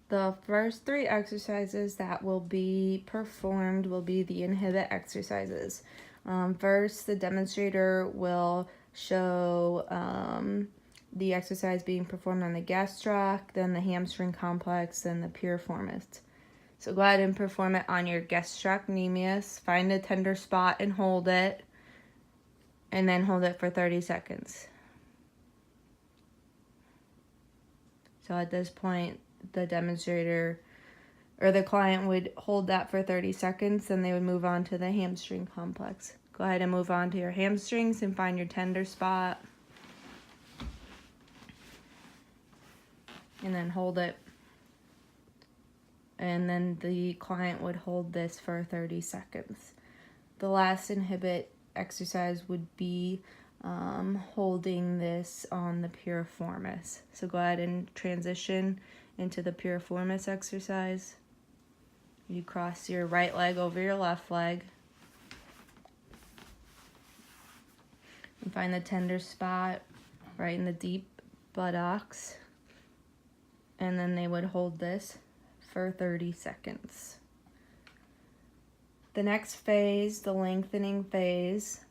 The first 3 exercises that will be performed will be the inhibit exercises. First, the demonstrator will show the exercise being performed on the gastroc, then the hamstring complex, then the piriformis. So go ahead and perform it on your gastrocnemius. Find a tender spot and hold it, and then hold it for 30 seconds. So at this point, the demonstrator or the client would hold that for 30 seconds, then they would move on to the hamstring complex. Go ahead and move on to your hamstrings and find your tender spot. And then hold it. And then the client would hold this for 30 seconds. The last inhibit exercise would be holding this on the piriformis. So go ahead and transition into the piriformis exercise. You cross your right leg over your left leg. And find the tender spot right in the deep buttocks. And then they would hold this for 30 seconds. The next phase, the lengthening phase,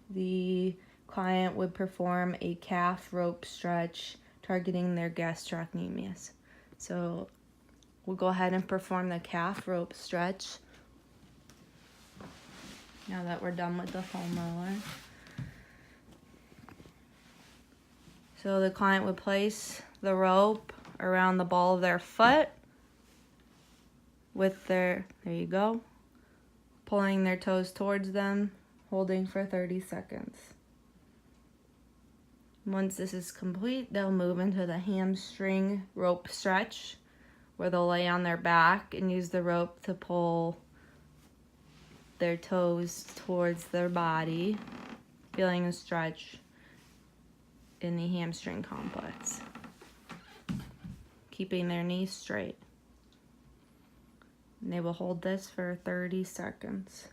the client would perform a calf rope stretch targeting their gastrocnemius. So we'll go ahead and perform the calf rope stretch now that we're done with the foam roller. So the client would place the rope around the ball of their foot with there you go, pulling their toes towards them, holding for 30 seconds. Once this is complete, they'll move into the hamstring rope stretch, where they'll lay on their back and use the rope to pull their toes towards their body, feeling a stretch in the hamstring complex, keeping their knees straight. And they will hold this for 30 seconds.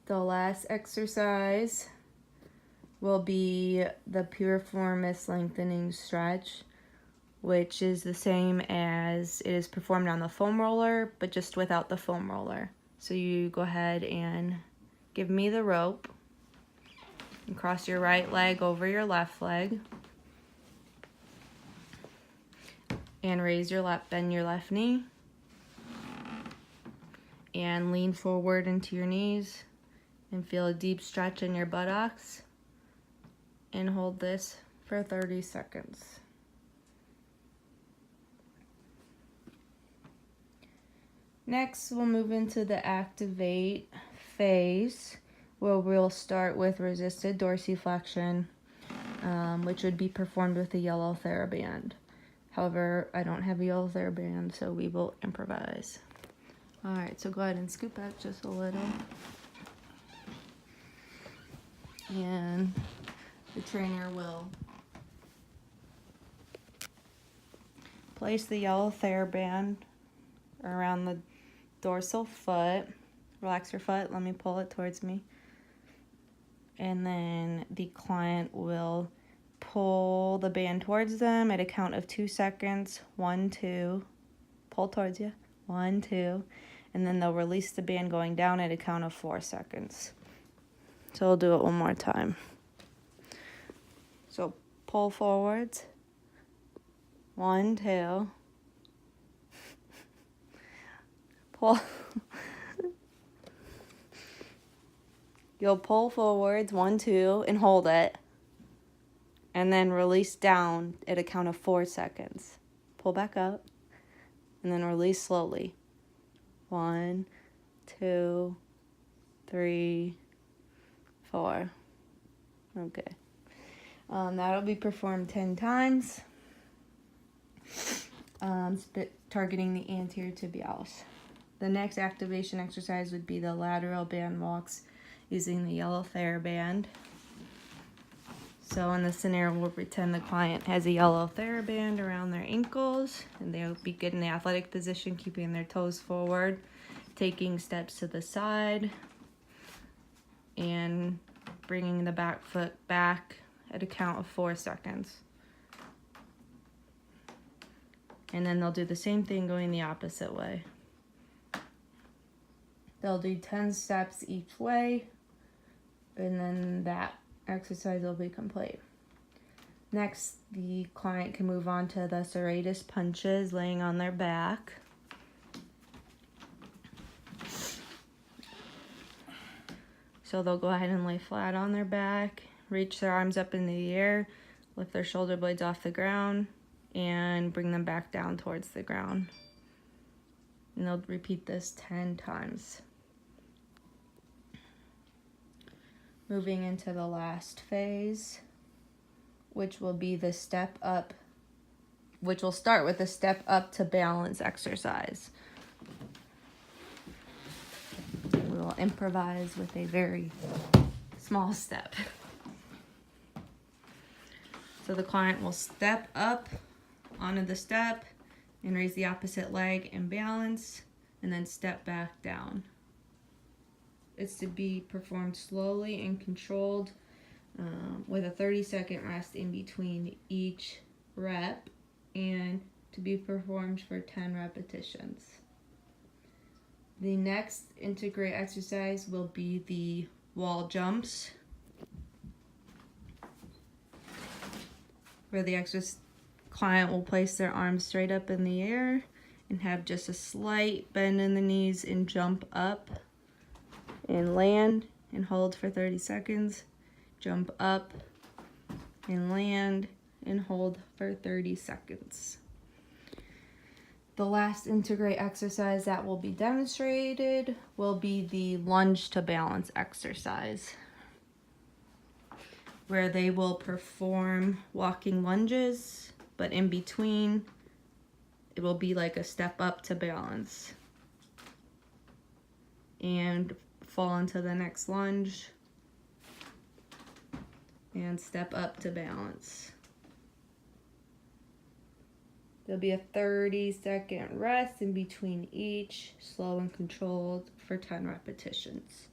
The last exercise will be the piriformis lengthening stretch, which is the same as it is performed on the foam roller, but just without the foam roller. So you go ahead and give me the rope and cross your right leg over your left leg. And raise your left, bend your left knee. And lean forward into your knees and feel a deep stretch in your buttocks. And hold this for 30 seconds. Next, we'll move into the activate phase, where we'll start with resisted dorsiflexion, which would be performed with the yellow TheraBand. However, I don't have a yellow TheraBand, so we will improvise. All right, so go ahead and scoop back just a little. And the trainer will place the yellow TheraBand around the dorsal foot. Relax your foot. Let me pull it towards me. And then the client will pull the band towards them at a count of 2 seconds. 1, 2. Pull towards you. 1, 2. And then they'll release the band going down at a count of 4 seconds. So we'll do it one more time. So pull forwards. 1, 2. Pull. You'll pull forwards, 1, 2, and hold it. And then release down at a count of 4 seconds. Pull back up. And then release slowly. 1, 2, 3, 4. Okay. That'll be performed 10 times. Targeting the anterior tibialis. The next activation exercise would be the lateral band walks using the yellow TheraBand. So in this scenario, we'll pretend the client has a yellow TheraBand around their ankles, and they'll be good in the athletic position, keeping their toes forward, taking steps to the side, and bringing the back foot back at a count of 4 seconds. And then they'll do the same thing going the opposite way. They'll do 10 steps each way, and then that exercise will be complete. Next, the client can move on to the serratus punches, laying on their back. So they'll go ahead and lay flat on their back, reach their arms up in the air, lift their shoulder blades off the ground, and bring them back down towards the ground. And they'll repeat this 10 times. Moving into the last phase, which will be the step up, which will start with the step up to balance exercise. We will improvise with a very small step. So the client will step up onto the step and raise the opposite leg and balance, and then step back down. It's to be performed slowly and controlled, with a 30-second rest in between each rep, and to be performed for 10 repetitions. The next integrate exercise will be the wall jumps, where the client will place their arms straight up in the air and have just a slight bend in the knees and jump up and land and hold for 30 seconds. Jump up and land and hold for 30 seconds. The last integrate exercise that will be demonstrated will be the lunge to balance exercise, where they will perform walking lunges, but in between it will be like a step up to balance and fall into the next lunge and step up to balance. There'll be a 30-second rest in between each, slow and controlled, for 10 repetitions.